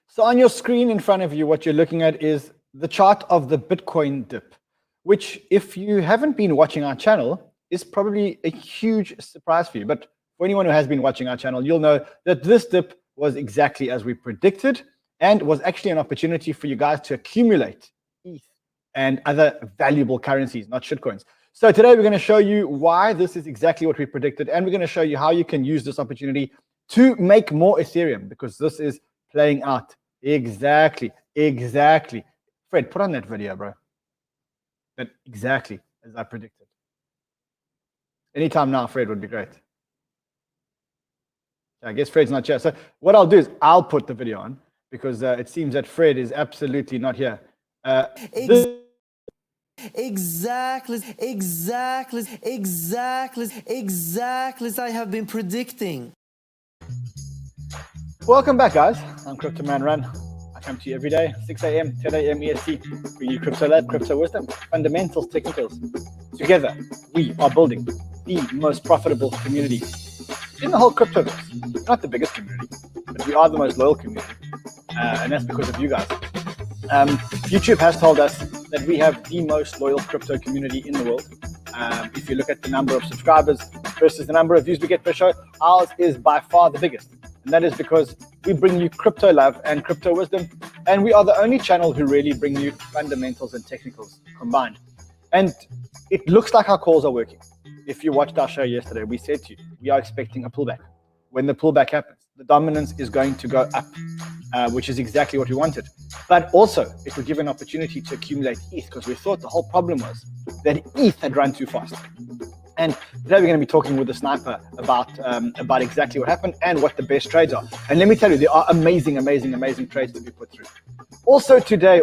So on your screen in front of you, what you're looking at is the chart of the Bitcoin dip, which if you haven't been watching our channel is probably a huge surprise for you. But for anyone who has been watching our channel, you'll know that this dip was exactly as we predicted and was actually an opportunity for you guys to accumulate ETH and other valuable currencies, not shitcoins. So today we're going to show you why this is exactly what we predicted, and we're going to show you how you can use this opportunity to make more Ethereum, because this is playing out exactly. Fred, put on that video, bro. That exactly as I predicted. Anytime now, Fred, would be great. I guess Fred's not here. So what I'll do is I'll put the video on, because it seems that Fred is absolutely not here. Exactly as I have been predicting. Welcome back, guys. I'm Crypto Man Run. I come to you every day, 6 a.m., 10 a.m. EST, bring you crypto lab, crypto wisdom, fundamentals, technicals. Together, we are building the most profitable community in the whole cryptoverse. Not the biggest community, but we are the most loyal community, and that's because of you guys. YouTube has told us that we have the most loyal crypto community in the world. If you look at the number of subscribers versus the number of views we get per show, ours is by far the biggest. And that is because we bring you crypto love and crypto wisdom, and we are the only channel who really bring you fundamentals and technicals combined. And it looks like our calls are working. If you watched our show yesterday, we said to you, we are expecting a pullback. When the pullback happens, the dominance is going to go up, which is exactly what we wanted. But also, it would give an opportunity to accumulate ETH, because we thought the whole problem was that ETH had run too fast. And today we're going to be talking with the sniper about exactly what happened and what the best trades are. And let me tell you, there are amazing trades to be put through. Also today,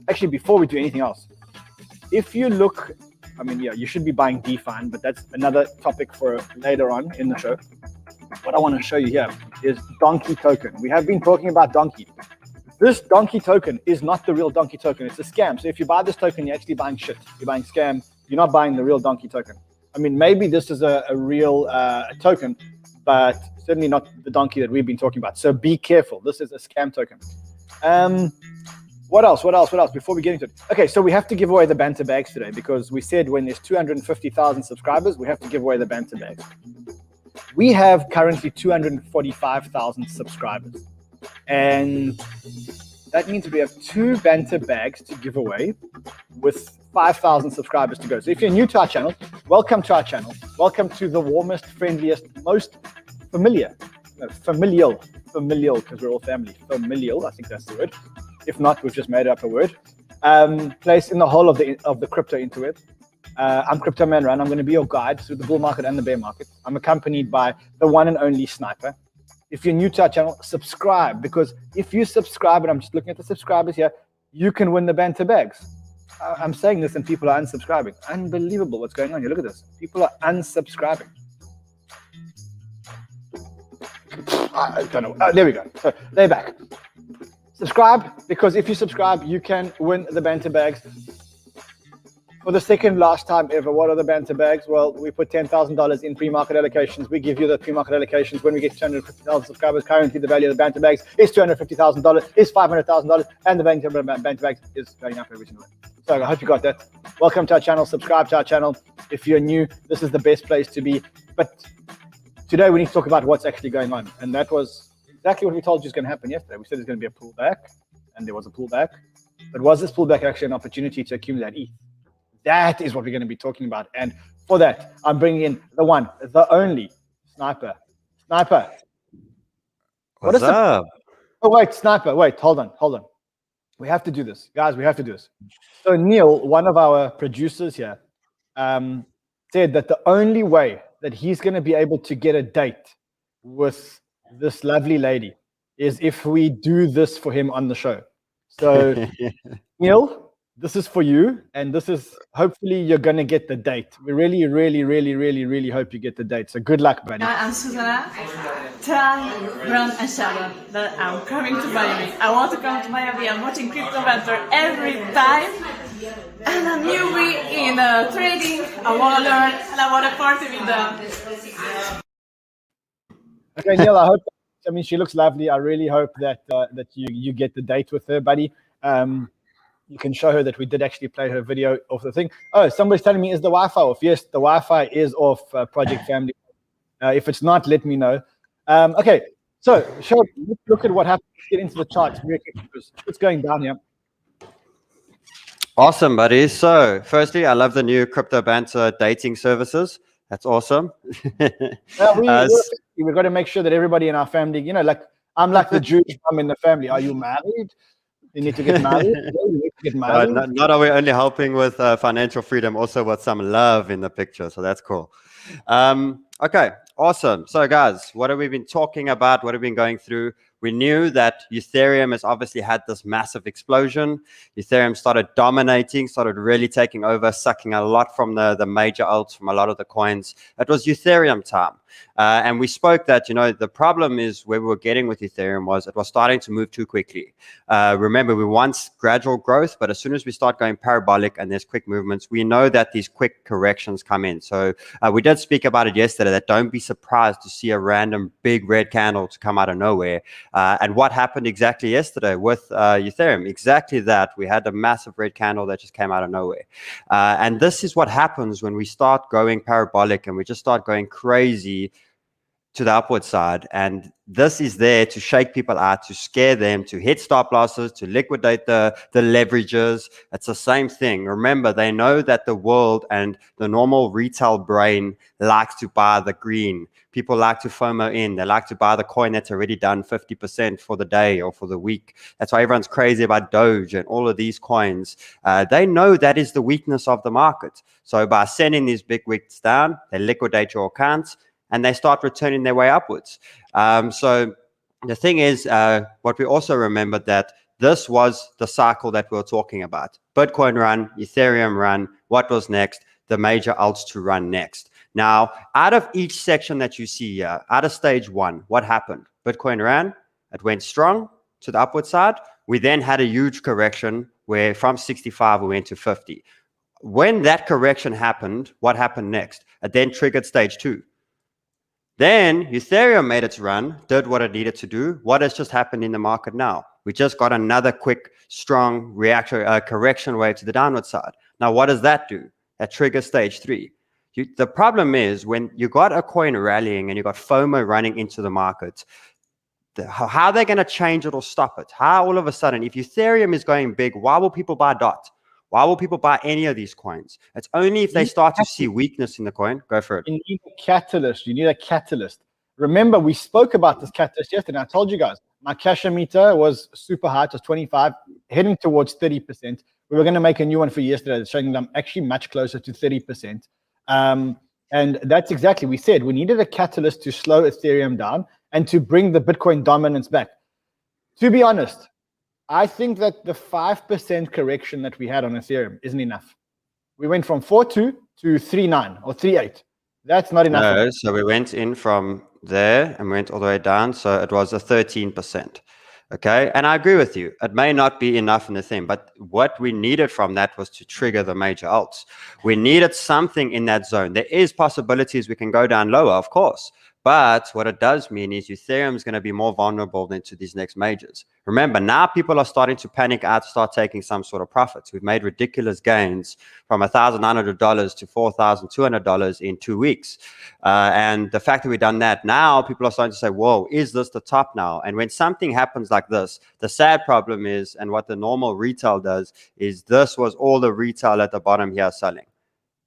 actually, before we do anything else, if you look, I mean, yeah, you should be buying DeFi, but that's another topic for later on in the show. What I want to show you here is Donkey token. We have been talking about Donkey. This Donkey token is not the real Donkey token. It's a scam. So if you buy this token, you're actually buying shit. You're buying scam. You're not buying the real Donkey token. I mean, maybe this is a real token, but certainly not the Donkey that we've been talking about. So be careful. This is a scam token. What else? Before we get into it. Okay, so we have to give away the Banter bags today, because we said when there's 250,000 subscribers, we have to give away the Banter bags. We have currently 245,000 subscribers. And that means we have 2 Banter bags to give away with 5,000 subscribers to go. So if you're new to our channel, welcome to our channel. Welcome to the warmest, friendliest, most familial, because we're all family. Familial, I think that's the word. If not, we've just made up a word. Place in the whole of the crypto interweb. I'm Crypto Man Run. I'm going to be your guide through the bull market and the bear market. I'm accompanied by the one and only Sniper. If you're new to our channel, subscribe, because if you subscribe, and I'm just looking at the subscribers here, you can win the Banter bags. I'm saying this and people are unsubscribing. Unbelievable what's going on here. Look at this. People are unsubscribing. I don't know. There we go. So they're back. Subscribe, because if you subscribe, you can win the Banter bags. For the second last time ever, what are the Banter bags? Well, we put $10,000 in pre-market allocations. We give you the pre-market allocations when we get 250,000 subscribers. Currently, the value of the Banter bags is $250,000, is $500,000, and the Banter bags is going up every single day. So I hope you got that. Welcome to our channel. Subscribe to our channel. If you're new, this is the best place to be. But today we need to talk about what's actually going on. And that was exactly what we told you is going to happen yesterday. We said there's going to be a pullback, and there was a pullback. But was this pullback actually an opportunity to accumulate ETH? That is what we're going to be talking about. And for that, I'm bringing in the one, the only Sniper. Sniper. What's up? Oh, wait, Sniper. Wait, hold on. We have to do this. Guys, we have to do this. So Neil, one of our producers here, said that the only way that he's going to be able to get a date with this lovely lady is if we do this for him on the show. So Neil, this is for you, and this is, hopefully you're going to get the date. We really hope you get the date. So good luck, buddy. I'm Susanna. Try, run, and shout that I'm coming to Miami. I want to come to Miami. I'm watching Crypto Banter every time. And I'm newbie in trading. I want to learn, and I want to party with them. Okay, Neil, I hope I mean, she looks lovely. I really hope that that you get the date with her, buddy. You can show her that we did actually play her video of the thing. Oh, somebody's telling me, is the Wi-Fi off? Yes, the Wi-Fi is off, Project Family. If it's not, let me know. Okay, so let's look at what happened. Let's get into the charts very quickly because it's going down here. Awesome, buddy. So, firstly, I love the new crypto banter dating services. That's awesome. We've got to make sure that everybody in our family, you know, like I'm like the Jewish mom in the family. Are you married? You need to get married. You need to get married. Not are we only helping with financial freedom, also with some love in the picture. So that's cool. Okay, awesome. So guys, what have we been talking about? What have we been going through? We knew that Ethereum has obviously had this massive explosion. Ethereum started dominating, started really taking over, sucking a lot from the major alts, from a lot of the coins. It was Ethereum time. And we spoke that, you know, the problem is where we were getting with Ethereum was it was starting to move too quickly. Remember, we want gradual growth, but as soon as we start going parabolic and there's quick movements, we know that these quick corrections come in. So we did speak about it yesterday, that don't be surprised to see a random big red candle to come out of nowhere. And what happened exactly yesterday with Ethereum? Exactly that. We had a massive red candle that just came out of nowhere. And this is what happens when we start going parabolic and we just start going crazy to the upward side. And this is there to shake people out, to scare them, to hit stop losses, to liquidate the leverages. It's the same thing. Remember, they know that the world and the normal retail brain likes to buy the green. People like to FOMO in. They like to buy the coin that's already done 50% for the day or for the week. That's why everyone's crazy about Doge and all of these coins. They know that is the weakness of the market. So by sending these big wicks down, they liquidate your accounts and they start returning their way upwards. So the thing is, what we also remembered that this was the cycle that we were talking about. Bitcoin run, Ethereum run, what was next? The major alts to run next. Now, out of each section that you see here, out of stage one, what happened? Bitcoin ran, it went strong to the upward side. We then had a huge correction where from 65 we went to 50. When that correction happened, what happened next? It then triggered stage two. Then Ethereum made its run, did what it needed to do. What has just happened in the market now? We just got another quick, strong correction wave to the downward side. Now, what does that do? That triggers stage three. The problem is when you got a coin rallying and you got FOMO running into the market, how are they going to change it or stop it? How all of a sudden, if Ethereum is going big, why will people buy DOT? Why will people buy any of these coins? It's only if they start to see weakness in the coin. Go for it. You need a catalyst. You need a catalyst. Remember, we spoke about this catalyst yesterday. I told you guys, my cash emitter was super high. It was 25, heading towards 30%. We were going to make a new one for yesterday showing them actually much closer to 30%. And that's exactly, we said we needed a catalyst to slow Ethereum down and to bring the Bitcoin dominance back. To be honest, I think that the 5% correction that we had on Ethereum isn't enough. We went from 4.2 to 3.9 or 3.8. That's not enough. No, so we went in from there and went all the way down. So it was a 13%. Okay. And I agree with you. It may not be enough in the thing, but what we needed from that was to trigger the major alts. We needed something in that zone. There is possibilities we can go down lower, of course. But what it does mean is Ethereum is going to be more vulnerable into these next majors. Remember, now people are starting to panic out, start taking some sort of profits. We've made ridiculous gains from $1,900 to $4,200 in 2 weeks. And the fact that we've done that, now people are starting to say, whoa, is this the top now? And when something happens like this, the sad problem is, and what the normal retail does, is this was all the retail at the bottom here selling.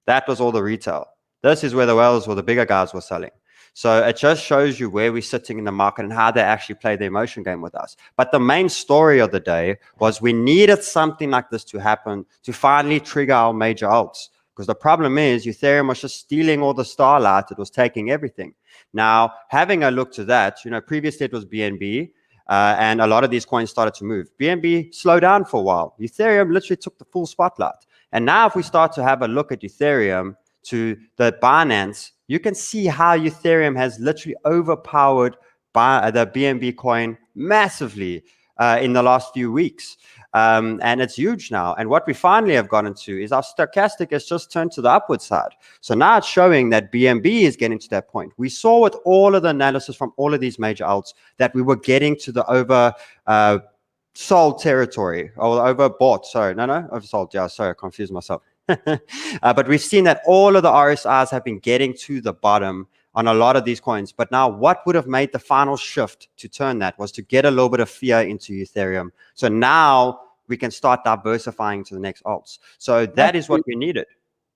That was all the retail. This is where the whales or the bigger guys were selling. So it just shows you where we're sitting in the market and how they actually play the emotion game with us. But the main story of the day was we needed something like this to happen to finally trigger our major alts. Because the problem is Ethereum was just stealing all the starlight. It was taking everything. Now, having a look to that, you know, previously it was BNB. And a lot of these coins started to move. BNB slowed down for a while. Ethereum literally took the full spotlight. And now if we start to have a look at Ethereum to the Binance, you can see how Ethereum has literally overpowered the BNB coin massively. in the last few weeks. And it's huge now. And what we finally have gotten to is our stochastic has just turned to the upward side. So now it's showing that BNB is getting to that point. We saw with all of the analysis from all of these major alts that we were getting to the sold territory, or overbought. Sorry, no, oversold. Yeah, sorry, I confused myself. But we've seen that all of the RSIs have been getting to the bottom on a lot of these coins. But now what would have made the final shift to turn that was to get a little bit of fear into Ethereum. So now we can start diversifying to the next alts. So that is what we needed.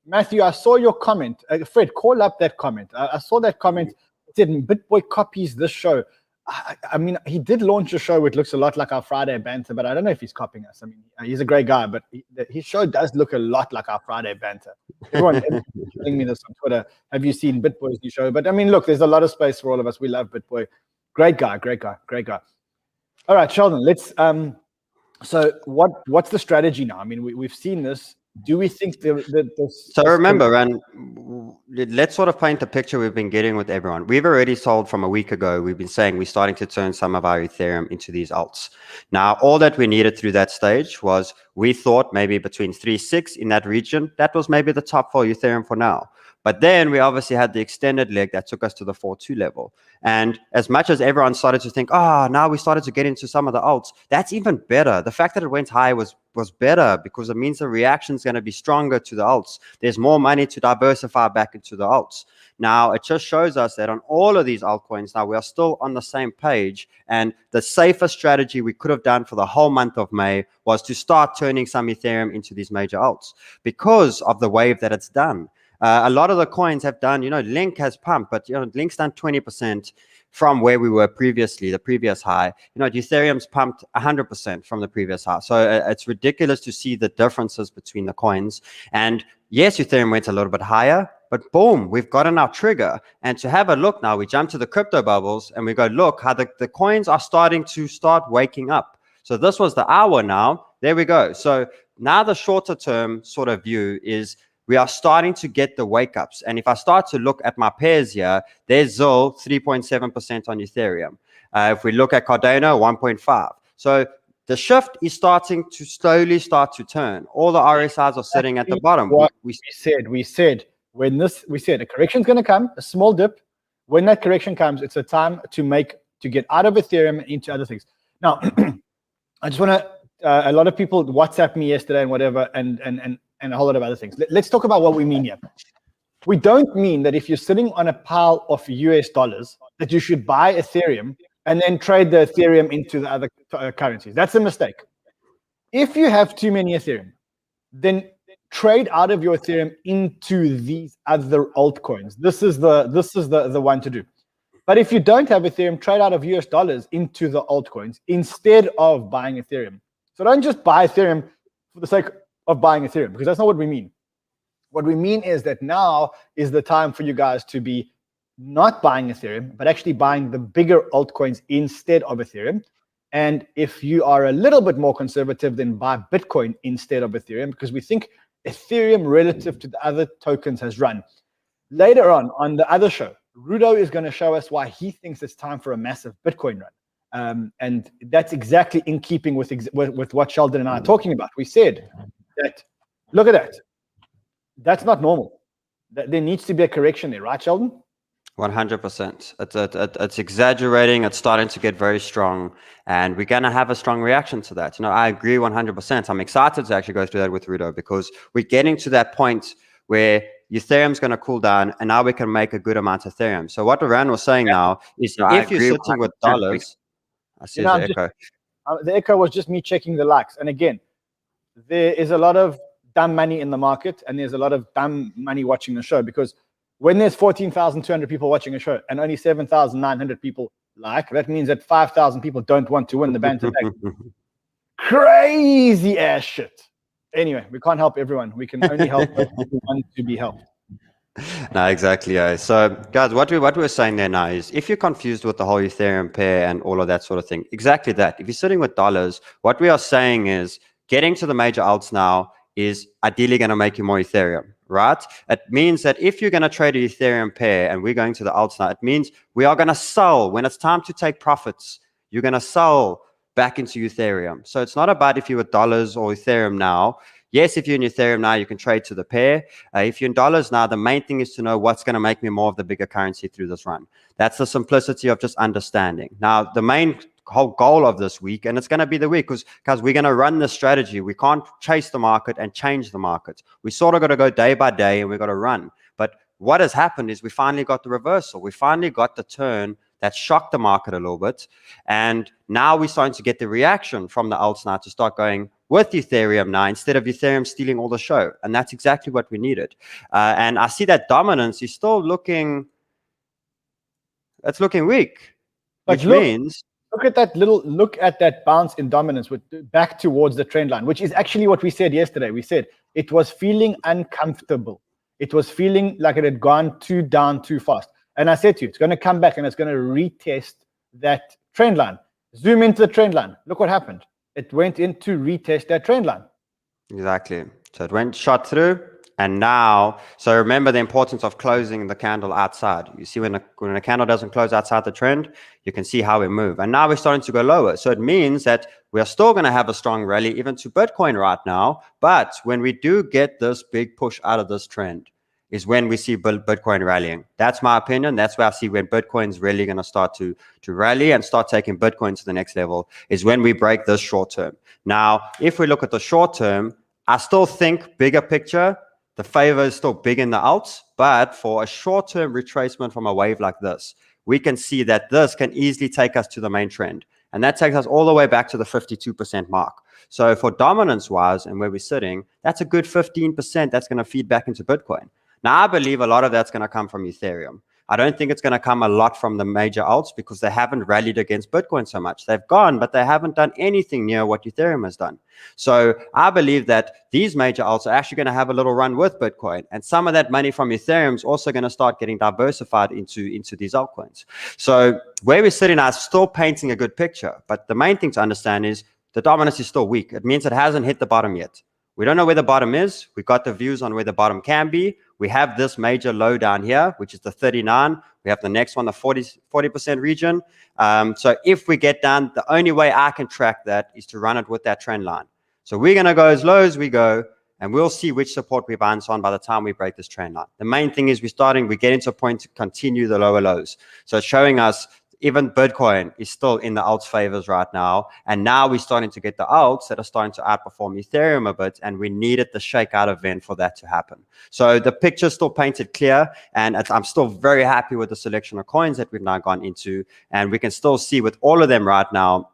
Matthew, I saw your comment. Fred, call up that comment. I saw that comment. It said BitBoy copies this show. I mean, he did launch a show which looks a lot like our Friday Banter, but I don't know if he's copying us. I mean, he's a great guy, but his show does look a lot like our Friday Banter. Everyone's telling me this on Twitter. Have you seen BitBoy's new show? But I mean, look, there's a lot of space for all of us. We love BitBoy. Great guy. All right, Sheldon, let's so what's the strategy now? I mean, we've seen this. Do we think so remember, and let's sort of paint the picture we've been getting with everyone. We've already sold from a week ago. We've been saying we're starting to turn some of our Ethereum into these alts. Now, all that we needed through that stage was we thought maybe between 3.6 in that region. That was maybe the top for Ethereum for now. But then we obviously had the extended leg that took us to the 4.2 level. And as much as everyone started to think, now we started to get into some of the alts, that's even better. The fact that it went high was better because it means the reaction is going to be stronger to the alts. There's more money to diversify back into the alts. Now, it just shows us that on all of these altcoins, now we are still on the same page. And the safest strategy we could have done for the whole month of May was to start turning some Ethereum into these major alts because of the wave that it's done. A lot of the coins have done, Link has pumped, but, Link's done 20% from where we were previously, the previous high. Ethereum's pumped 100% from the previous high. So it's ridiculous to see the differences between the coins. And yes, Ethereum went a little bit higher, but boom, we've gotten our trigger. And to have a look now, we jump to the crypto bubbles and we go, look how the coins are starting to waking up. So this was the hour now. There we go. So now the shorter term sort of view is we are starting to get the wake ups. And if I start to look at my pairs here, there's ZIL 3.7% on Ethereum. If we look at Cardano, 1.5. So the shift is starting to slowly start to turn. All the RSIs are sitting at the bottom. We said a correction is going to come, a small dip. When that correction comes, it's a time to get out of Ethereum and into other things. Now, I just want to, a lot of people WhatsApp me yesterday and whatever, and a whole lot of other things. Let's talk about what we mean here. We don't mean that if you're sitting on a pile of US dollars that you should buy Ethereum and then trade the Ethereum into the other currencies. That's a mistake. If you have too many Ethereum, then trade out of your Ethereum into these other altcoins. This is the one to do. But if you don't have Ethereum, trade out of US dollars into the altcoins instead of buying Ethereum. So don't just buy Ethereum for the sake of buying Ethereum, because that's not what we mean. What we mean is that now is the time for you guys to be not buying Ethereum, but actually buying the bigger altcoins instead of Ethereum. And if you are a little bit more conservative, then buy Bitcoin instead of Ethereum, because we think Ethereum relative to the other tokens has run. Later on the other show, Rudo is going to show us why he thinks it's time for a massive Bitcoin run. And that's exactly in keeping with what Sheldon and I are talking about. We said that, look at that. That's not normal. There needs to be a correction there, right, Sheldon? 100%. It's exaggerating. It's starting to get very strong, and we're going to have a strong reaction to that. I agree 100%. I'm excited to actually go through that with Rudo, because we're getting to that point where Ethereum's going to cool down, and now we can make a good amount of Ethereum. So what Rand was saying now is, if you're sitting with dollars, I see the echo. The echo was just me checking the likes. And again, there is a lot of dumb money in the market, and there's a lot of dumb money watching the show, because when there's 14,200 people watching a show and only 7,900 people like, that means that 5,000 people don't want to win the Banter tag. Crazy ass shit. Anyway, we can't help everyone. We can only help those who want to be helped. No, exactly. So, guys, what we're saying there now is, if you're confused with the whole Ethereum pair and all of that sort of thing, exactly that. If you're sitting with dollars, what we are saying is getting to the major alts now is ideally going to make you more Ethereum, right? It means that if you're going to trade an Ethereum pair, and we're going to the alts now, it means we are going to sell when it's time to take profits. You're going to sell back into Ethereum. So it's not about if you're with dollars or Ethereum now. Yes, if you're in Ethereum now, you can trade to the pair. If you're in dollars now, the main thing is to know what's going to make me more of the bigger currency through this run. That's the simplicity of just understanding. Now, the main whole goal of this week, and it's going to be the week, because we're going to run this strategy. We can't chase the market and change the market. We sort of got to go day by day, and we've got to run. But what has happened is we finally got the reversal. We finally got the turn that shocked the market a little bit. And now we're starting to get the reaction from the alts now to start going with Ethereum now, instead of Ethereum stealing all the show. And that's exactly what we needed. And I see that dominance is still looking, it's looking weak, which means... Look at that bounce in dominance back towards the trend line, which is actually what we said yesterday. We said it was feeling uncomfortable. It was feeling like it had gone down too fast. And I said to you, it's going to come back and it's going to retest that trend line. Zoom into the trend line. Look what happened. It went in to retest that trend line. Exactly. So it went shot through. And now, so remember the importance of closing the candle outside. You see when a candle doesn't close outside the trend, you can see how we move. And now we're starting to go lower. So it means that we are still going to have a strong rally even to Bitcoin right now. But when we do get this big push out of this trend is when we see Bitcoin rallying. That's my opinion. That's where I see when Bitcoin's really going to start to rally and start taking Bitcoin to the next level is when we break this short term. Now, if we look at the short term, I still think bigger picture, the favor is still big in the alts, but for a short-term retracement from a wave like this, we can see that this can easily take us to the main trend. And that takes us all the way back to the 52% mark. So for dominance-wise and where we're sitting, that's a good 15% that's going to feed back into Bitcoin. Now, I believe a lot of that's going to come from Ethereum. I don't think it's going to come a lot from the major alts because they haven't rallied against Bitcoin so much. They've gone, but they haven't done anything near what Ethereum has done. So I believe that these major alts are actually going to have a little run with Bitcoin. And some of that money from Ethereum is also going to start getting diversified into these altcoins. So where we're sitting now is still painting a good picture. But the main thing to understand is the dominance is still weak. It means it hasn't hit the bottom yet. We don't know where the bottom is. We've got the views on where the bottom can be. We have this major low down here, which is the 39. We have the next one, the 40% region. So if we get down, the only way I can track that is to run it with that trend line. So we're going to go as low as we go, and we'll see which support we bounce on by the time we break this trend line. The main thing is we get into a point to continue the lower lows. So it's showing us even Bitcoin is still in the alts favors right now. And now we're starting to get the alts that are starting to outperform Ethereum a bit. And we needed the shakeout event for that to happen. So the picture's still painted clear. And I'm still very happy with the selection of coins that we've now gone into. And we can still see with all of them right now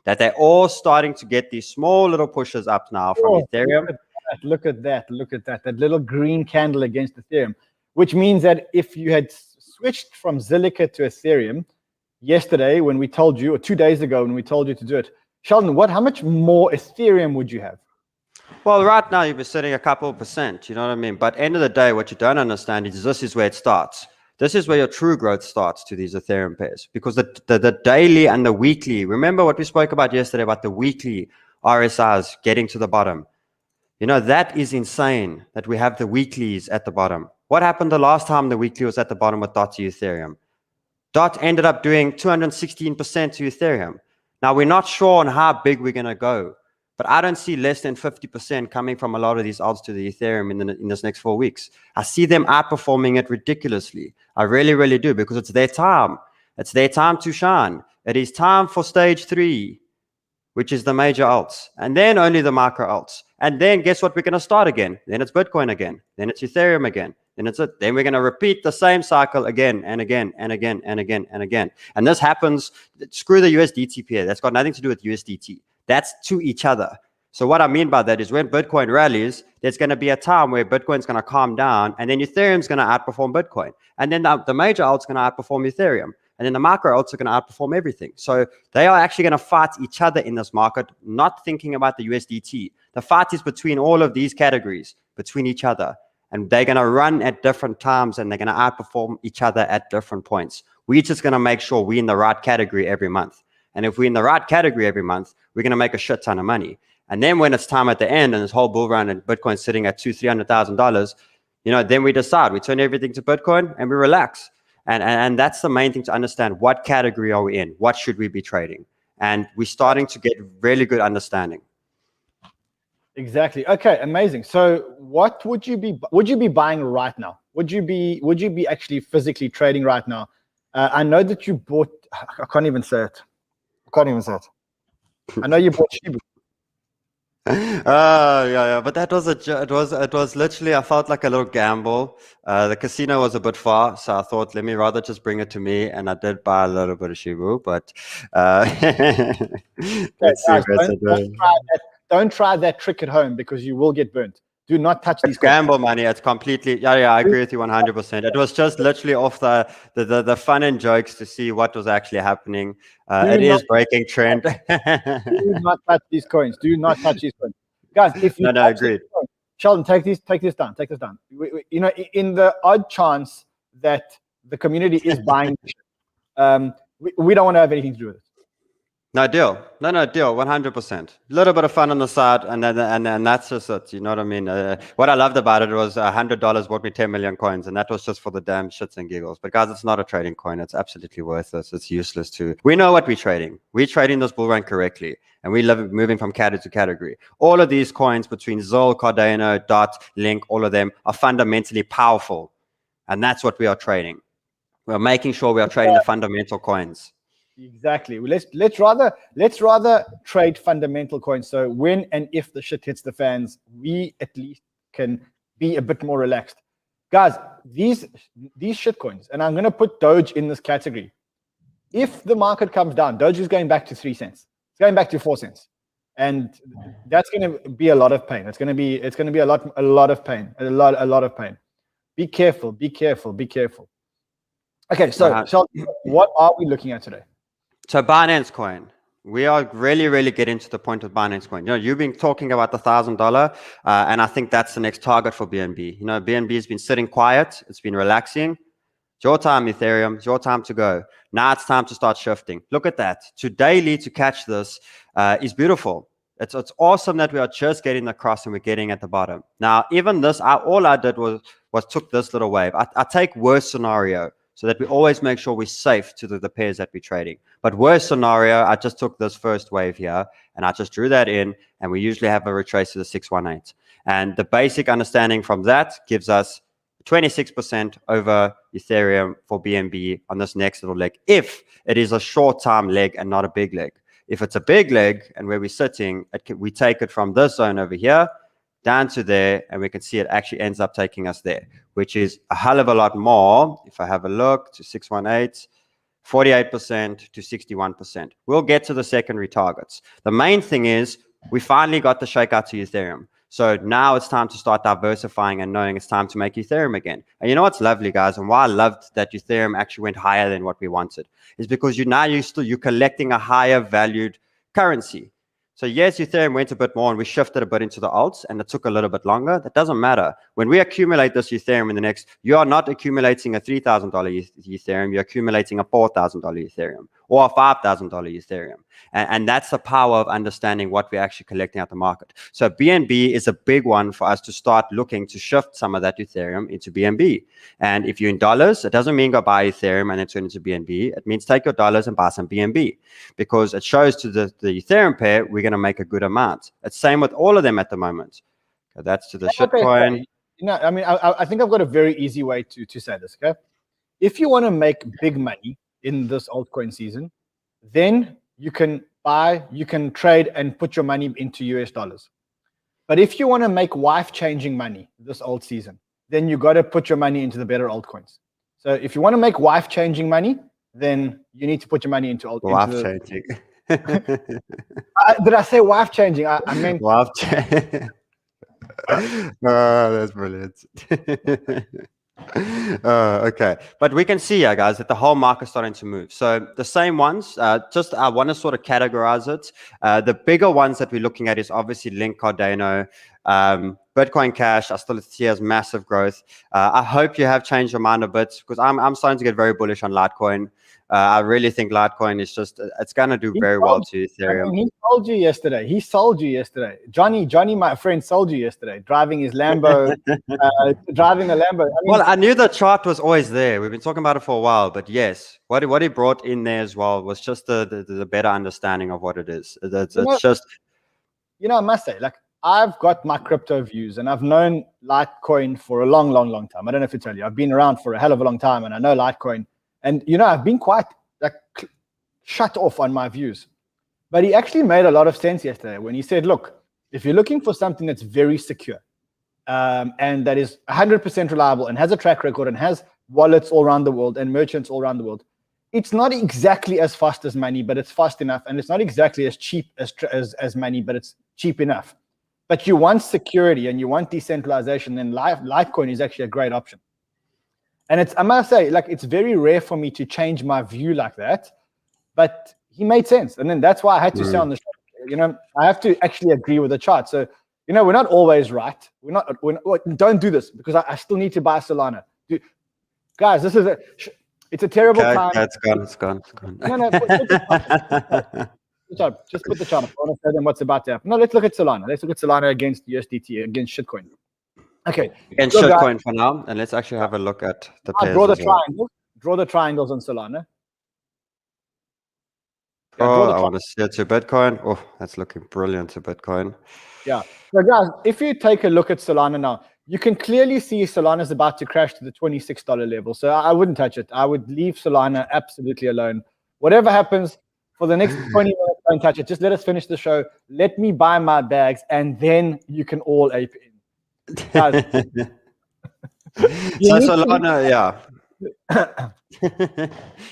that they're all starting to get these small little pushes up now from Ethereum. Look at that. That little green candle against Ethereum, which means that if you had switched from Zilliqa to Ethereum, yesterday when we told you, or 2 days ago when we told you to do it, Sheldon, how much more Ethereum would you have? Well, right now you've been sitting a couple of percent, you know what I mean? But end of the day, what you don't understand is this is where it starts. This is where your true growth starts to these Ethereum pairs, because the daily and the weekly, remember what we spoke about yesterday about the weekly RSIs getting to the bottom. You know, that is insane that we have the weeklies at the bottom. What happened the last time the weekly was at the bottom with DOT to Ethereum? DOT ended up doing 216% to Ethereum. Now, we're not sure on how big we're going to go, but I don't see less than 50% coming from a lot of these alts to the Ethereum in this next 4 weeks. I see them outperforming it ridiculously. I really, really do, because it's their time. It's their time to shine. It is time for stage 3, which is the major alts, and then only the micro alts. And then guess what? We're going to start again. Then it's Bitcoin again. Then it's Ethereum again. Then we're going to repeat the same cycle again and again and again and again and again. And this happens, screw the USDT pair. That's got nothing to do with USDT. That's to each other. So what I mean by that is when Bitcoin rallies, there's going to be a time where Bitcoin's going to calm down, and then Ethereum's going to outperform Bitcoin. And then the major alt's going to outperform Ethereum. And then the micro alts are going to outperform everything. So they are actually going to fight each other in this market, not thinking about the USDT. The fight is between all of these categories, between each other. And they're going to run at different times, and they're going to outperform each other at different points. We're just going to make sure we're in the right category every month. And if we're in the right category every month, we're going to make a shit ton of money. And then when it's time at the end and this whole bull run and Bitcoin's sitting at $200,000-$300,000, you know, then we decide. We turn everything to Bitcoin and we relax. And that's the main thing to understand. What category are we in? What should we be trading? and we're starting to get really good understanding. Exactly. Okay, amazing. So what would you be buying right now? Would you be actually physically trading right now? I know that you bought, I can't even say it. I know you bought Shibu. Yeah, but that was it was literally, I felt like a little gamble. The casino was a bit far, so I thought, let me rather just bring it to me, and I did buy a little bit of Shibu, but let's see. Don't try that trick at home, because you will get burnt. Do not touch these gamble money. It's completely, yeah, I agree with you 100%. It was just literally off the fun and jokes to see what was actually happening. It is breaking trend. Do not touch these coins. Do not touch these coins, guys. If you agreed. Sheldon, take this down. Take this down. You know, in the odd chance that the community is buying, we don't want to have anything to do with it. No deal, 100%. A little bit of fun on the side, and that's just it. You know what I mean? What I loved about it was $100 bought me 10 million coins, and that was just for the damn shits and giggles. But guys, it's not a trading coin. It's absolutely worthless. It's useless too. We know what we're trading. We're trading this bull run correctly, and we love moving from category to category. All of these coins between Zol, Cardano, Dot, Link, all of them are fundamentally powerful, and that's what we are trading. We're making sure we are trading the fundamental coins. Exactly. Let's rather trade fundamental coins. So when and if the shit hits the fans, we at least can be a bit more relaxed. Guys, these shit coins, and I'm gonna put Doge in this category. If the market comes down, Doge is going back to 3 cents. It's going back to 4 cents, and that's gonna be a lot of pain. It's gonna be a lot of pain. A lot of pain. Be careful. Okay, so what are we looking at today? So Binance coin, we are really getting to the point of Binance coin. You know, you've been talking about the $1,000, and I think that's the next target for BNB. You know, BNB has been sitting quiet. It's been relaxing. It's your time, Ethereum. It's your time to go. Now it's time to start shifting. Look at that. To daily to catch this is beautiful. It's awesome that we are just getting across and we're getting at the bottom. Now, even this, all I did was took this little wave. I take worst scenario, so that we always make sure we're safe to the pairs that we're trading. But worst scenario, I just took this first wave here, and I just drew that in, and we usually have a retrace to the 618. And the basic understanding from that gives us 26% over Ethereum for BNB on this next little leg, if it is a short-term leg and not a big leg. If it's a big leg, and where we're sitting, we take it from this zone over here, down to there, and we can see it actually ends up taking us there, which is a hell of a lot more. If I have a look to 618, 48% to 61%. We'll get to the secondary targets. The main thing is we finally got the shakeout to Ethereum. So now it's time to start diversifying and knowing it's time to make Ethereum again. And you know what's lovely, guys, and why I loved that Ethereum actually went higher than what we wanted, is because you're collecting a higher valued currency. So yes, Ethereum went a bit more and we shifted a bit into the alts, and it took a little bit longer. That doesn't matter. When we accumulate this Ethereum in the next, you are not accumulating a $3,000 Ethereum, you're accumulating a $4,000 Ethereum or a $5,000 Ethereum. And that's the power of understanding what we're actually collecting at the market. So BNB is a big one for us to start looking to shift some of that Ethereum into BNB. And if you're in dollars, it doesn't mean go buy Ethereum and then turn it into BNB. It means take your dollars and buy some BNB, because it shows to the Ethereum pair, we're going to make a good amount. It's same with all of them at the moment. So that's to the shitcoin. You know, I mean, I think I've got a very easy way to say this, okay? If you want to make big money in this altcoin season, then you can buy, you can trade and put your money into US dollars. But if you want to make wife-changing money this alt season, then you got to put your money into the better altcoins. So if you want to make wife-changing money, then you need to put your money into altcoins. Wife-changing. Did I say wife-changing? I meant wife-changing. Oh, that's brilliant. Okay, but we can see here, guys, that the whole market's starting to move. So the same ones, just I want to sort of categorize it. The bigger ones that we're looking at is obviously Link, Cardano, Bitcoin Cash. I still see as massive growth. I hope you have changed your mind a bit, because I'm starting to get very bullish on Litecoin. I really think Litecoin is just, it's going to do very well to Ethereum. He sold you yesterday. He sold you yesterday. Johnny, my friend, sold you yesterday, driving his Lambo, driving a Lambo. I mean, Well, I knew the chart was always there. We've been talking about it for a while, but yes, what he brought in there as well was just the better understanding of what it is. It's just, I must say, like, I've got my crypto views, and I've known Litecoin for a long, long, long time. I don't know if to tell you, I've been around for a hell of a long time, and I know Litecoin. And, I've been quite like shut off on my views. But he actually made a lot of sense yesterday when he said, look, if you're looking for something that's very secure and that is 100% reliable and has a track record and has wallets all around the world and merchants all around the world, it's not exactly as fast as money, but it's fast enough. And it's not exactly as cheap as money, but it's cheap enough. But you want security and you want decentralization, then Litecoin is actually a great option. And I must say, like, it's very rare for me to change my view like that, but he made sense. And then that's why I had to say on the show, I have to actually agree with the chart. So, we're not always right. Don't do this because I still need to buy Solana. Guys, it's a terrible time. It's gone. No, just put the chart up. I want to tell them what's about to happen. No, let's look at Solana. Let's look at Solana against USDT, against Shitcoin. Okay. Against Shitcoin for now, and let's actually have a look at the pairs. Draw the triangles on Solana. I want to see it to Bitcoin. Oh, that's looking brilliant to Bitcoin. Yeah. So guys, if you take a look at Solana now, you can clearly see Solana's about to crash to the $26 level. So I wouldn't touch it. I would leave Solana absolutely alone. Whatever happens for the next 20 minutes, don't touch it. Just let us finish the show. Let me buy my bags, and then you can all ape in. Guys, so Solana,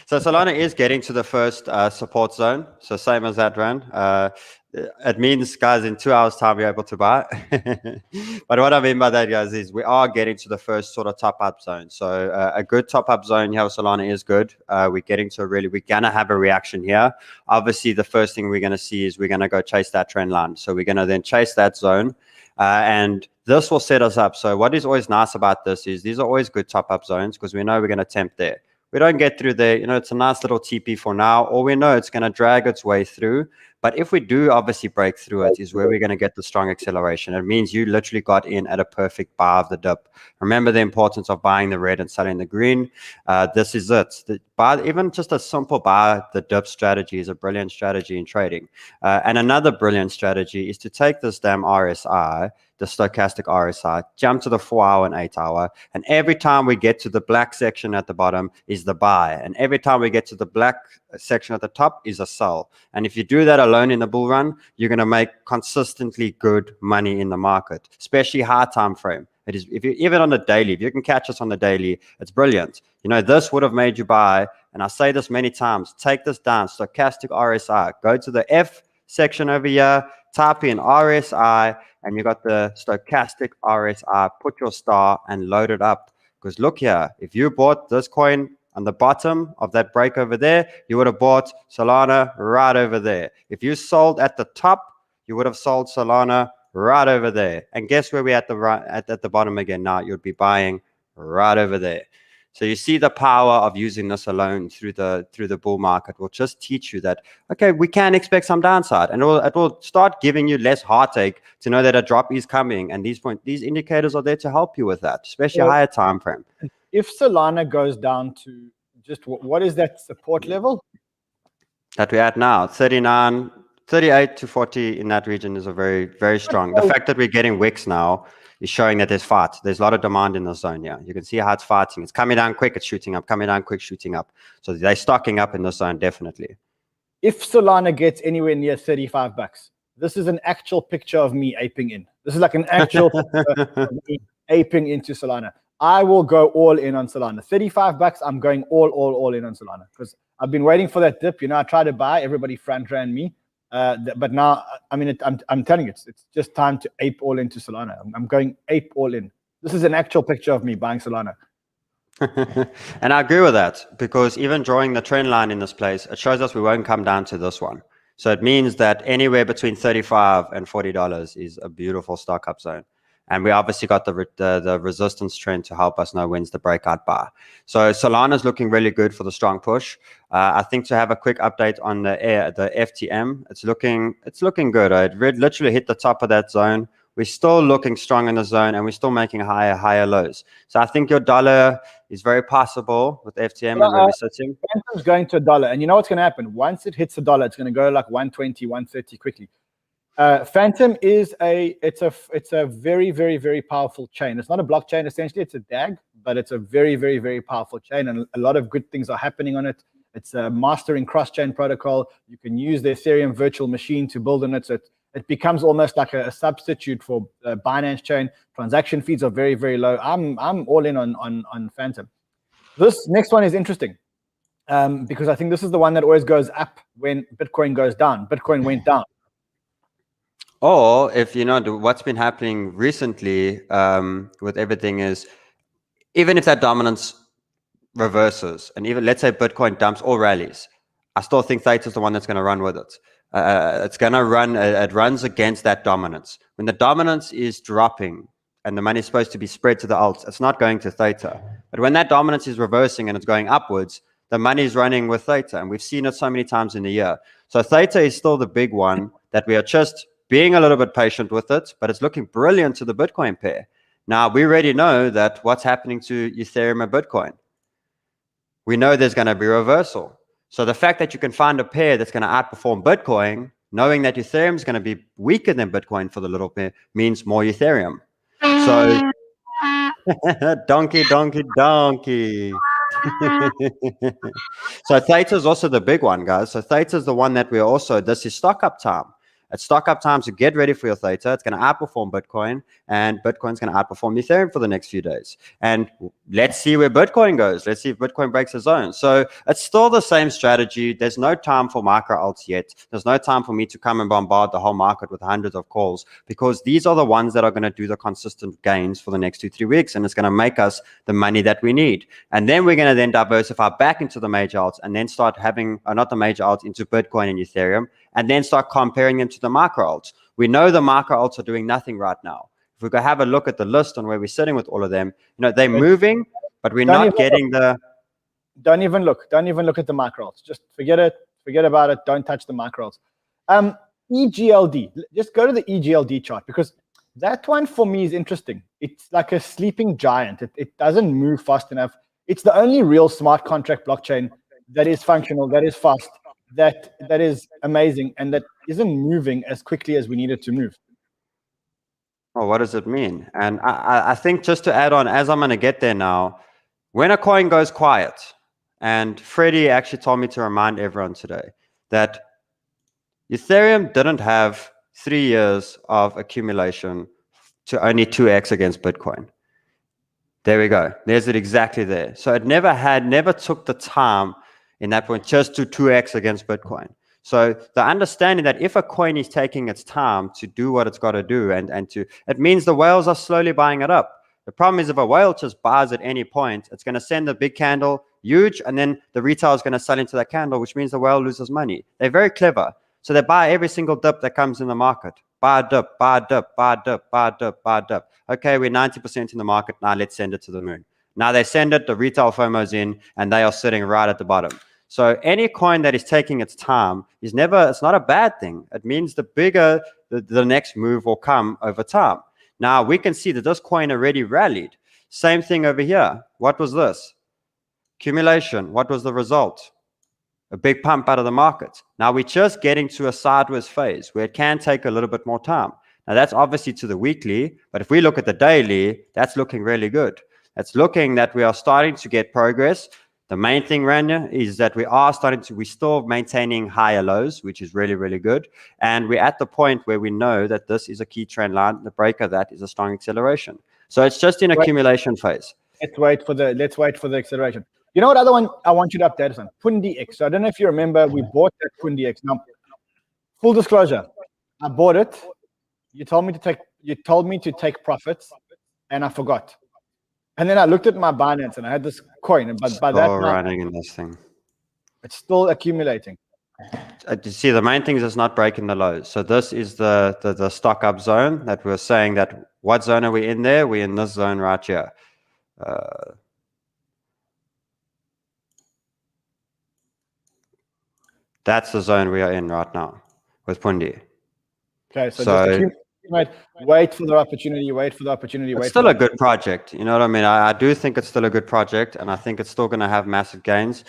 so Solana is getting to the first support zone. So same as that run. It means, guys, in 2 hours time we're able to buy. But what I mean by that, guys, is we are getting to the first sort of top up zone. So a good top up zone here with Solana is good. We're getting to we're gonna have a reaction here. Obviously, the first thing we're gonna see is we're gonna go chase that trend line. So we're gonna then chase that zone. And this will set us up. So what is always nice about this is these are always good top-up zones because we know we're going to attempt there. We don't get through there. It's a nice little TP for now, or we know it's going to drag its way through. But if we do obviously break through it is where we're going to get the strong acceleration. It means you literally got in at a perfect buy of the dip. Remember the importance of buying the red and selling the green. This is it. Even just a simple buy the dip strategy is a brilliant strategy in trading. And another brilliant strategy is to take this damn RSI, the stochastic RSI, jump to the 4 hour and 8 hour. And every time we get to the black section at the bottom is the buy. And every time we get to the black section at the top is a sell. And if you do that alone in the bull run, you're going to make consistently good money in the market, especially high time frame. It is, if you even on the daily, if you can catch us on the daily, it's brilliant. This would have made you buy. And I say this many times, take this down, stochastic RSI, go to the F section over here, type in RSI, and you got the stochastic RSI, put your star and load it up. Because look here, if you bought this coin on the bottom of that break over there, you would have bought Solana right over there. If you sold at the top, you would have sold Solana right over there. And guess where we're at the bottom again now? You'd be buying right over there. So you see the power of using this alone through the bull market will just teach you that, okay, we can expect some downside, and it will start giving you less heartache to know that a drop is coming. And these indicators are there to help you with that, especially a higher time frame. If Solana goes down to just what is that support level that we're at now? 39, 38 to 40 in that region is a very, very strong. The fact that we're getting wicks now is showing that there's fight. There's a lot of demand in the zone here. You can see how it's fighting. It's coming down quick, it's shooting up, coming down quick, shooting up. So they're stocking up in the zone, definitely. If Solana gets anywhere near $35, this is an actual picture of me aping in. This is like an actual picture of me aping into Solana. I will go all in on Solana. $35, I'm going all in on Solana because I've been waiting for that dip. I tried to buy, everybody front ran me. But now, I'm telling you, it's just time to ape all into Solana. I'm going ape all in. This is an actual picture of me buying Solana. And I agree with that because even drawing the trend line in this place, it shows us we won't come down to this one. So it means that anywhere between $35 and $40 is a beautiful stock up zone. And we obviously got the resistance trend to help us know when's the breakout bar. So Solana's looking really good for the strong push. I think to have a quick update on the FTM, it's looking good. It literally hit the top of that zone. We're still looking strong in the zone, and we're still making higher lows. So I think your dollar is very possible with FTM and where we're sitting. Fantom's going to $1, and you know what's going to happen? Once it hits $1, it's going to go like 120, 130 quickly. Fantom is it's a very, very, very powerful chain. It's not a blockchain, essentially. It's a DAG, but it's a very, very, very powerful chain, and a lot of good things are happening on it. It's a mastering cross-chain protocol. You can use the Ethereum virtual machine to build on it. So it becomes almost like a substitute for Binance chain. Transaction fees are very, very low. I'm all in on Fantom. This next one is interesting because I think this is the one that always goes up when Bitcoin goes down. Bitcoin went down. Or if you know what's been happening recently with everything is, even if that dominance reverses, and even let's say Bitcoin dumps or rallies, I still think Theta is the one that's going to run with it. It's going to run. It runs against that dominance. When the dominance is dropping and the money is supposed to be spread to the alts, it's not going to Theta. But when that dominance is reversing and it's going upwards, the money is running with Theta, and we've seen it so many times in the year. So Theta is still the big one that we are just being a little bit patient with it, but it's looking brilliant to the Bitcoin pair. Now, we already know that what's happening to Ethereum and Bitcoin. We know there's going to be a reversal. So the fact that you can find a pair that's going to outperform Bitcoin, knowing that Ethereum is going to be weaker than Bitcoin for the little pair, means more Ethereum. So donkey. So Theta is also the big one, guys. So Theta is the one that this is stock up time. At stock up time, so get ready for your Theta. It's going to outperform Bitcoin, and Bitcoin's going to outperform Ethereum for the next few days. And let's see where Bitcoin goes. Let's see if Bitcoin breaks the zone. So it's still the same strategy. There's no time for micro alts yet. There's no time for me to come and bombard the whole market with hundreds of calls, because these are the ones that are going to do the consistent gains for the next 2-3 weeks, and it's going to make us the money that we need. And then we're going to then diversify back into the major alts, and then start having, not the major alts, into Bitcoin and Ethereum, and then start comparing them to the micro alts. We know the micro alts are doing nothing right now. If we go have a look at the list on where we're sitting with all of them, they're moving, but we're not getting the... Don't even look at the micro alts. Just forget it. Forget about it. Don't touch the micro alts. EGLD. Just go to the EGLD chart, because that one for me is interesting. It's like a sleeping giant. It doesn't move fast enough. It's the only real smart contract blockchain that is functional, that is fast, that is amazing, and that isn't moving as quickly as we need it to move. Well, what does it mean? And I think, just to add on, as I'm going to get there now, when a coin goes quiet, and Freddie actually told me to remind everyone today that Ethereum didn't have 3 years of accumulation to only 2x against Bitcoin. There we go. There's it exactly there. So it never took the time in that point just to 2x against Bitcoin. So the understanding that if a coin is taking its time to do what it's got to do, it means the whales are slowly buying it up. The problem is, if a whale just buys at any point, it's going to send a big candle, huge, and then the retail is going to sell into that candle, which means the whale loses money. They're very clever. So they buy every single dip that comes in the market. Buy a dip, buy a dip, buy a dip, buy a dip, buy a dip. Okay, we're 90% in the market. Now let's send it to the moon. Now they send it, the retail FOMO's in, and they are sitting right at the bottom. So any coin that is taking its time it's not a bad thing. It means the bigger the next move will come over time. Now we can see that this coin already rallied. Same thing over here. What was this? Accumulation. What was the result? A big pump out of the market. Now we're just getting to a sideways phase where it can take a little bit more time. Now that's obviously to the weekly, but if we look at the daily, that's looking really good. That's looking that we are starting to get progress. The main thing, Rania, is that we're still maintaining higher lows, which is really, really good. And we're at the point where we know that this is a key trend line. The break of that is a strong acceleration. So it's just in accumulation phase. Let's wait for the acceleration. You know what other one I want you to update us on? PundiX. So I don't know if you remember, we bought that PundiX. Now, full disclosure, I bought it. You told me to take profits, and I forgot. And then I looked at my Binance and I had this coin, but by that time, running in this thing, it's still accumulating. You see, the main thing is it's not breaking the lows. So this is the stock up zone that we're saying that What zone are we in there? We're in this zone right here. That's the zone we are in right now with Pundi. Okay, so just accumulate, wait for the opportunity, wait for the opportunity. It's still a good project. You know what I mean? I do think it's still a good project, and I think it's still going to have massive gains.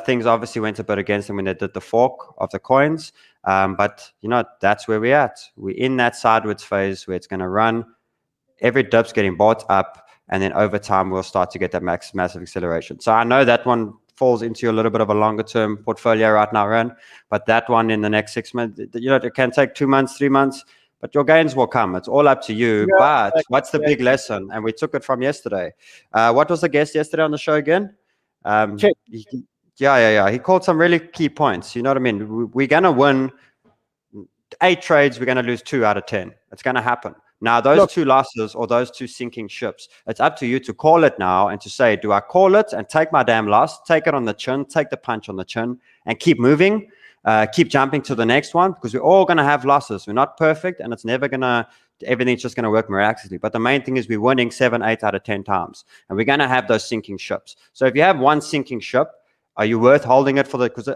Things obviously went a bit against them when they did the fork of the coins. But, you know, that's where we're at. We're in that sideways phase where it's going to run. Every dip's getting bought up, and then over time, we'll start to get that massive acceleration. So I know that one falls into a little bit of a longer term portfolio right now, Ren, but that one in the next 6 months, you know, it can take 2 months, 3 months, but your gains will come. It's all up to you. Yeah, but what's the big lesson? And we took it from yesterday. What was the guest yesterday on the show again? Yeah. He called some really key points. You know what I mean? We're going to win 8 trades. We're going to lose 2 out of 10. It's going to happen. Now, those 2 losses or those 2 sinking ships, it's up to you to call it now and to say, do I call it and take my damn loss, take it on the chin, take the punch on the chin, and keep moving, keep jumping to the next one? Because we're all going to have losses. We're not perfect, and it's never going to, everything's just going to work miraculously. But the main thing is we're winning 7, 8 out of 10 times, and we're going to have those sinking ships. So if you have one sinking ship, are you worth holding it for the, because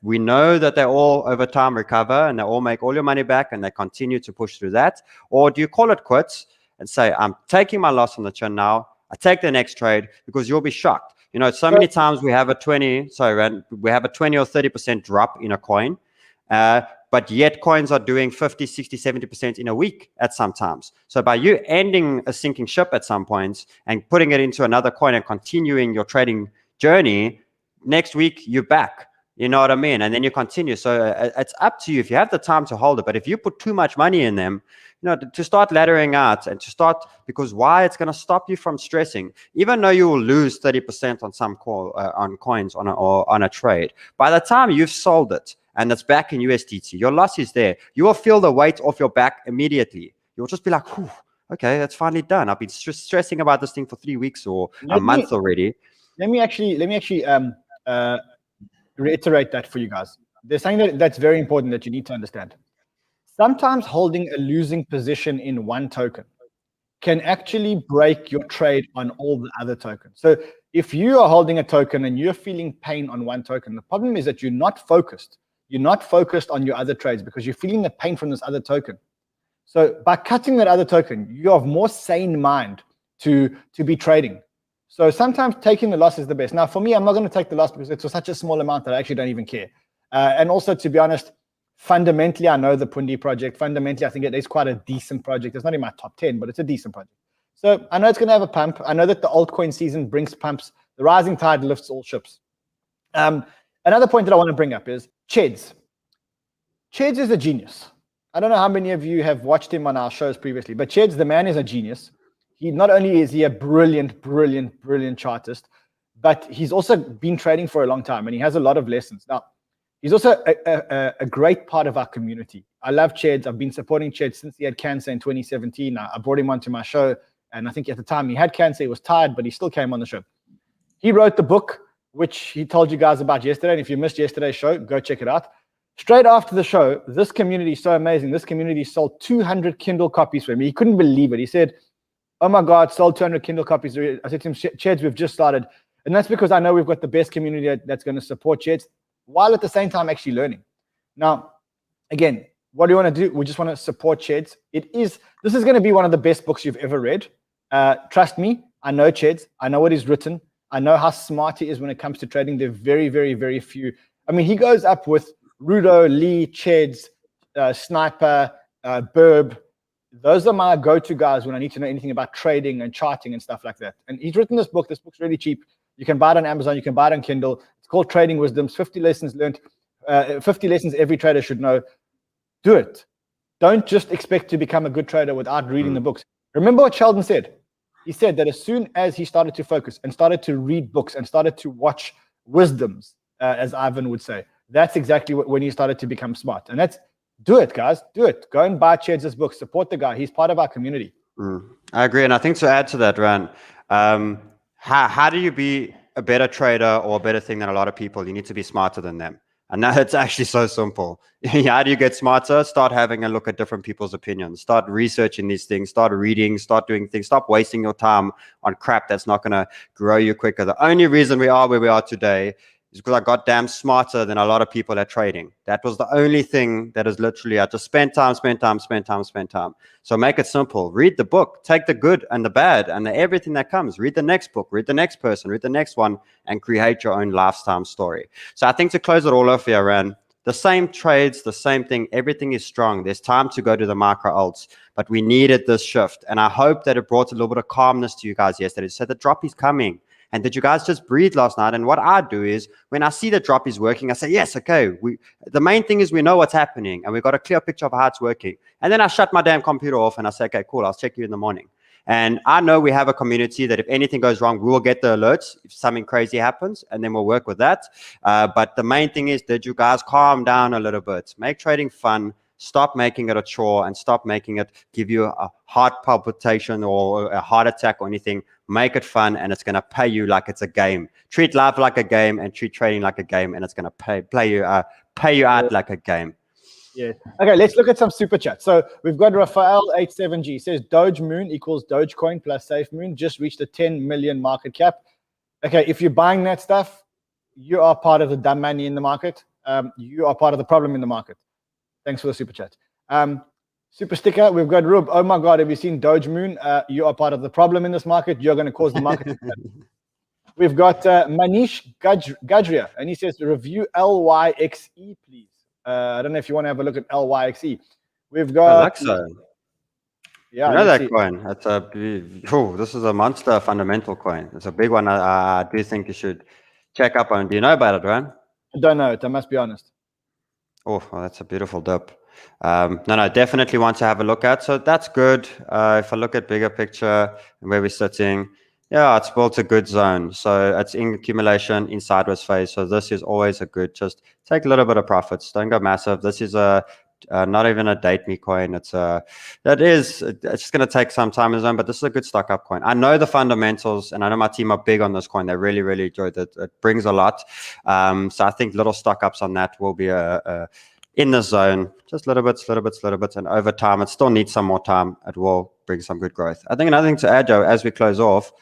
we know that they all over time recover and they all make all your money back and they continue to push through that? Or do you call it quits and say, I'm taking my loss on the chin now, I take the next trade? Because you'll be shocked. You know, so many times we have a 20 or 30% drop in a coin, but yet coins are doing 50, 60, 70% in a week at some times. So by you ending a sinking ship at some points and putting it into another coin and continuing your trading journey, next week you're back. You know what I mean? And then you continue. So it's up to you if you have the time to hold it. But if you put too much money in them, you know, to start laddering out and to start, because why? It's going to stop you from stressing. Even though you will lose 30% on some on coins on a trade, by the time you've sold it and it's back in USDT, your loss is there. You will feel the weight off your back immediately. You'll just be like, whew, okay, that's finally done. I've been stressing about this thing for 3 weeks or a month already. Let me actually reiterate that for you guys. There's something that's very important that you need to understand. Sometimes holding a losing position in one token can actually break your trade on all the other tokens. So if you are holding a token and you're feeling pain on one token, the problem is that you're not focused. You're not focused on your other trades because you're feeling the pain from this other token. So by cutting that other token, you have more sane mind to be trading. So sometimes taking the loss is the best. Now, for me, I'm not going to take the loss because it's such a small amount that I actually don't even care. And also, to be honest, fundamentally, I know the Pundi project. Fundamentally, I think it is quite a decent project. It's not in my top 10, but it's a decent project. So I know it's going to have a pump. I know that the altcoin season brings pumps. The rising tide lifts all ships. Another point that I want to bring up is Cheds. Cheds is a genius. I don't know how many of you have watched him on our shows previously, but Cheds, the man is a genius. He not only is he a brilliant chartist, but he's also been trading for a long time and he has a lot of lessons. Now, he's also a great part of our community. I love Cheds. I've been supporting Cheds since he had cancer in 2017. I brought him onto my show, and I think at the time he had cancer, he was tired, but he still came on the show. He wrote the book, which he told you guys about yesterday, and if you missed yesterday's show, go check it out. Straight after the show, this community is so amazing. This community sold 200 Kindle copies for him. He couldn't believe it. He said, oh my God, sold 200 Kindle copies. I said to him, Cheds, we've just started. And that's because I know we've got the best community that's going to support Cheds, while at the same time actually learning. Now, again, what do you want to do? We just want to support Cheds. This is going to be one of the best books you've ever read. Trust me, I know Cheds. I know what he's written. I know how smart he is when it comes to trading. They're very, very, very few. I mean, he goes up with Rudo, Lee, Cheds, Sniper, Burb. Those are my go-to guys when I need to know anything about trading and charting and stuff like that. And he's written this book. This book's really cheap. You can buy it on Amazon. You can buy it on Kindle. It's called Trading Wisdoms, 50 Lessons Learned, 50 Lessons Every Trader Should Know. Do it. Don't just expect to become a good trader without reading the books. Remember what Sheldon said. He said that as soon as he started to focus and started to read books and started to watch wisdoms, as Ivan would say, that's exactly when he started to become smart. And do it, guys. Do it. Go and buy Cheds' book. Support the guy. He's part of our community. I agree. And I think to add to that, Ran, how do you be a better trader or a better thing than a lot of people? You need to be smarter than them. And now it's actually so simple. How do you get smarter? Start having a look at different people's opinions. Start researching these things. Start reading. Start doing things. Stop wasting your time on crap that's not going to grow you quicker. The only reason we are where we are today is because I got damn smarter than a lot of people at trading. That was the only thing that is literally, I just spend time. So make it simple. Read the book. Take the good and the bad and everything that comes. Read the next book. Read the next person. Read the next one and create your own lifetime story. So I think to close it all off here, Ran, the same trades, the same thing. Everything is strong. There's time to go to the micro alts, but we needed this shift. And I hope that it brought a little bit of calmness to you guys yesterday. So the drop is coming. And did you guys just breathe last night? And what I do is when I see the drop is working, I say, yes, okay. The main thing is we know what's happening and we've got a clear picture of how it's working. And then I shut my damn computer off and I say, okay, cool, I'll check you in the morning. And I know we have a community that if anything goes wrong, we will get the alerts if something crazy happens, and then we'll work with that. But the main thing is, did you guys calm down a little bit? Make trading fun. Stop making it a chore and stop making it give you a heart palpitation or a heart attack or anything. Make it fun, and it's going to pay you like it's a game. Treat life like a game and treat trading like a game, and it's going to pay you out like a game. Yeah. Okay, let's look at some super chats. So we've got Raphael87G says Doge Moon equals Dogecoin plus Safe Moon just reached a 10 million market cap. Okay, if you're buying that stuff, you are part of the dumb money in the market. You are part of the problem in the market. Thanks for the super chat. Super sticker, we've got Rub. Oh my God, have you seen Doge Moon? You are part of the problem in this market. You're going to cause the market. We've got Manish Gajria, and he says, review LYXE, please. I don't know if you want to have a look at LYXE. We've got Alexa. Yeah, you know that coin. That's this is a monster fundamental coin. It's a big one. I do think you should check up on. Do you know about it, Ryan? I don't know it. I must be honest. Oh, well, that's a beautiful dip. No, definitely want to have a look at. So that's good. If I look at bigger picture and where we're sitting, yeah, it's built a good zone. So it's in accumulation in sideways phase. So this is always a good, just take a little bit of profits. Don't go massive. This is not even a date me coin. It's just going to take some time in the zone, but this is a good stock up coin. I know the fundamentals and I know my team are big on this coin. They really, really enjoyed it. It brings a lot. So I think little stock ups on that will be in the zone, just little bits. And over time, it still needs some more time. It will bring some good growth. I think another thing to add, Joe, as we close off,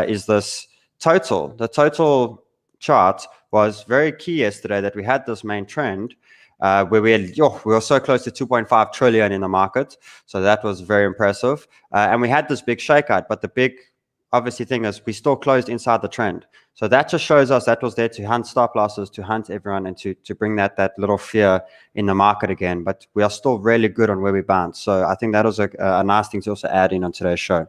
is this total. The total chart was very key yesterday that we had this main trend where we were so close to 2.5 trillion in the market. So that was very impressive. And we had this big shakeout, but the big obviously thing is we still closed inside the trend. So that just shows us that was there to hunt stop losses, to hunt everyone, and to bring that little fear in the market again. But we are still really good on where we bounce. So I think that was a nice thing to also add in on today's show.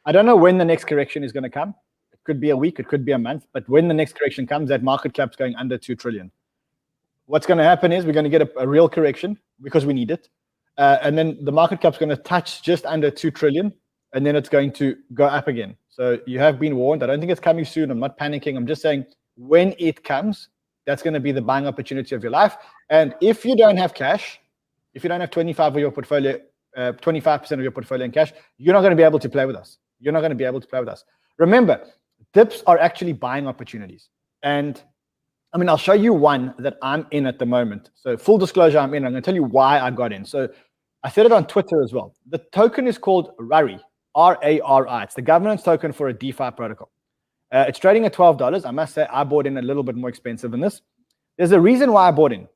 I don't know when the next correction is going to come. It could be a week, it could be a month. But when the next correction comes, that market cap's going under 2 trillion. What's going to happen is we're going to get a real correction because we need it. And then the market cap's going to touch just under 2 trillion. And then it's going to go up again. So you have been warned. I don't think it's coming soon. I'm not panicking. I'm just saying when it comes, that's going to be the buying opportunity of your life. And if you don't have cash, if you don't have 25% of your portfolio in cash, you're not going to be able to play with us. You're not going to be able to play with us. Remember, dips are actually buying opportunities. And I mean, I'll show you one that I'm in at the moment. So full disclosure, I'm in. I'm going to tell you why I got in. So I said it on Twitter as well. The token is called RARI. RARI. It's the governance token for a DeFi protocol. It's trading at $12. I must say I bought in a little bit more expensive than this. There's a reason why I bought in.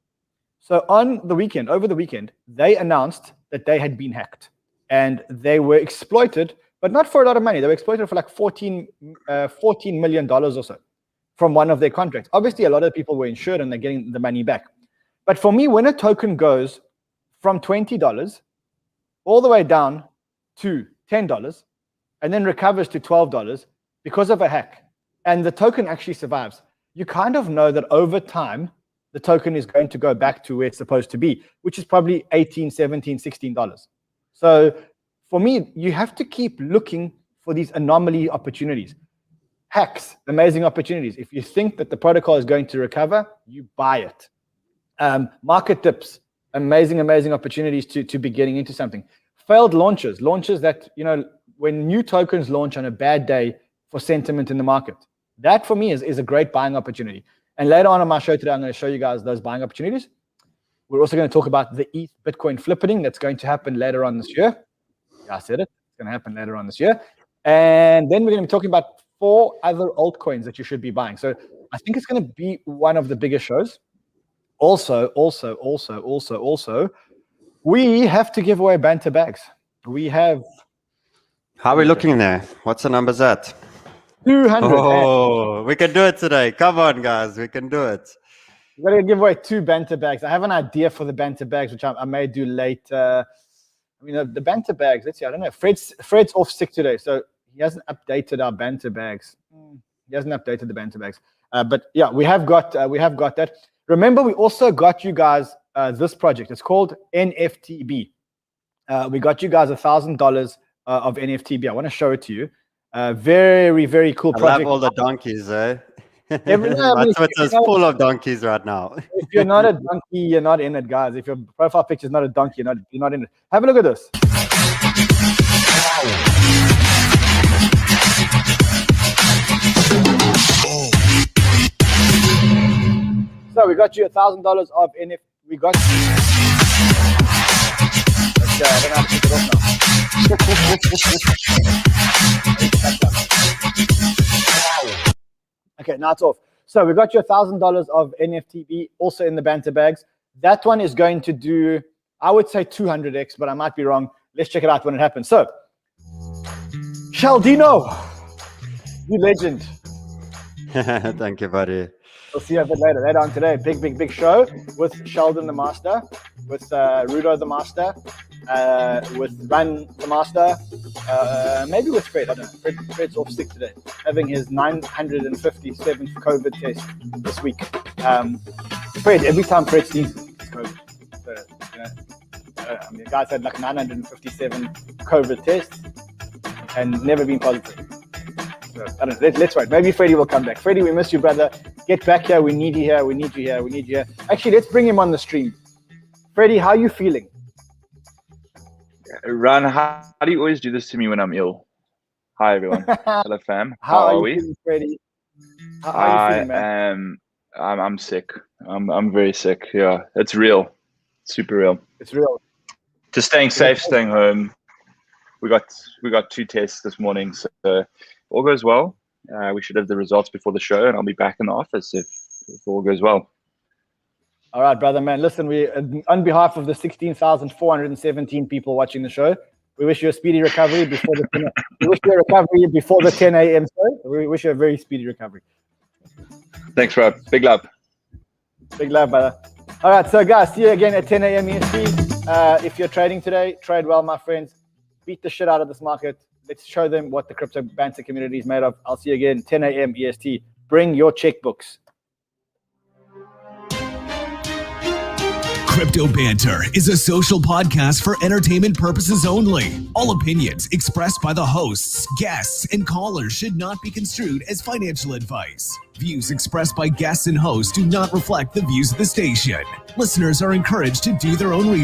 So over the weekend, they announced that they had been hacked and they were exploited, but not for a lot of money. They were exploited for like $14 million or so from one of their contracts. Obviously, a lot of people were insured and they're getting the money back. But for me, when a token goes from $20 all the way down to $10 and then recovers to $12 because of a hack, and the token actually survives, you kind of know that over time, the token is going to go back to where it's supposed to be, which is probably $18, $17, $16. So for me, you have to keep looking for these anomaly opportunities. Hacks, amazing opportunities. If you think that the protocol is going to recover, you buy it. Market dips, amazing opportunities to be getting into something. Failed launches that, when new tokens launch on a bad day for sentiment in the market, that for me is a great buying opportunity. And later on my show today, I'm going to show you guys those buying opportunities. We're also going to talk about the ETH Bitcoin flippening that's going to happen later on this year. Yeah, I said it. It's going to happen later on this year. And then we're going to be talking about 4 other altcoins that you should be buying. So I think it's going to be one of the biggest shows. Also, we have to give away Banter bags. We have... How are we looking there? What's the numbers at? 200. Oh, we can do it today. Come on, guys. We can do it. We're going to give away 2 Banter bags. I have an idea for the Banter bags, which I may do later. I mean, the Banter bags, let's see. I don't know. Fred's off sick today, so he hasn't updated our Banter bags. He hasn't updated the Banter bags. But yeah, we have got that. Remember, we also got you guys this project. It's called NFTB. We got you guys $1,000 of NFTB. I want to show it to you. Very, very cool project. I love all the donkeys, eh? My Twitter's full of donkeys right now. If you're not a donkey, you're not in it, guys. If your profile picture is not a donkey, you're not in it. Have a look at this. So we got you $1,000 of NFT. We got. Okay, I don't know how to pick it off now. Okay, now it's off. So we got you $1,000 of NFTB also in the Banter bags. That one is going to do, I would say 200x, but I might be wrong. Let's check it out when it happens. So, Shaldino, you legend. Thank you, buddy. We'll see you a bit later on today. Big show with Sheldon the Master, with Rudo the Master, with Run the Master, maybe with Fred. I don't know. Fred's off sick today, having his 957th COVID test this week. Fred, every time Fred sneezes, it's COVID. So, I mean, the guy's had like 957 COVID tests and never been positive. So, I don't know. Let's wait. Maybe Freddie will come back. Freddie, we miss you, brother. Get back here. We need you here. We need you here. We need you here. Actually, let's bring him on the stream. Freddie, how are you feeling? Ron, how do you always do this to me when I'm ill? Hi, everyone. Hello, fam. How are we? Feeling, Freddie? How are you feeling, man? I'm sick. I'm very sick. Yeah, it's real. Super real. It's real. Just staying safe, staying home. We got 2 tests this morning, so all goes well. We should have the results before the show, and I'll be back in the office if all goes well. All right, brother, man. Listen, we, on behalf of the 16,417 people watching the show, we wish you a speedy recovery before the 10 a.m. show. We wish you a very speedy recovery. Thanks, Rob. Big love. Big love, brother. All right, so guys, see you again at 10 a.m. EST. If you're trading today, trade well, my friends. Beat the shit out of this market. Let's show them what the crypto banter community is made of. I'll see you again 10 a.m. EST. Bring your checkbooks. Crypto Banter is a social podcast for entertainment purposes only. All opinions expressed by the hosts, guests, and callers should not be construed as financial advice. Views expressed by guests and hosts do not reflect the views of the station. Listeners are encouraged to do their own research.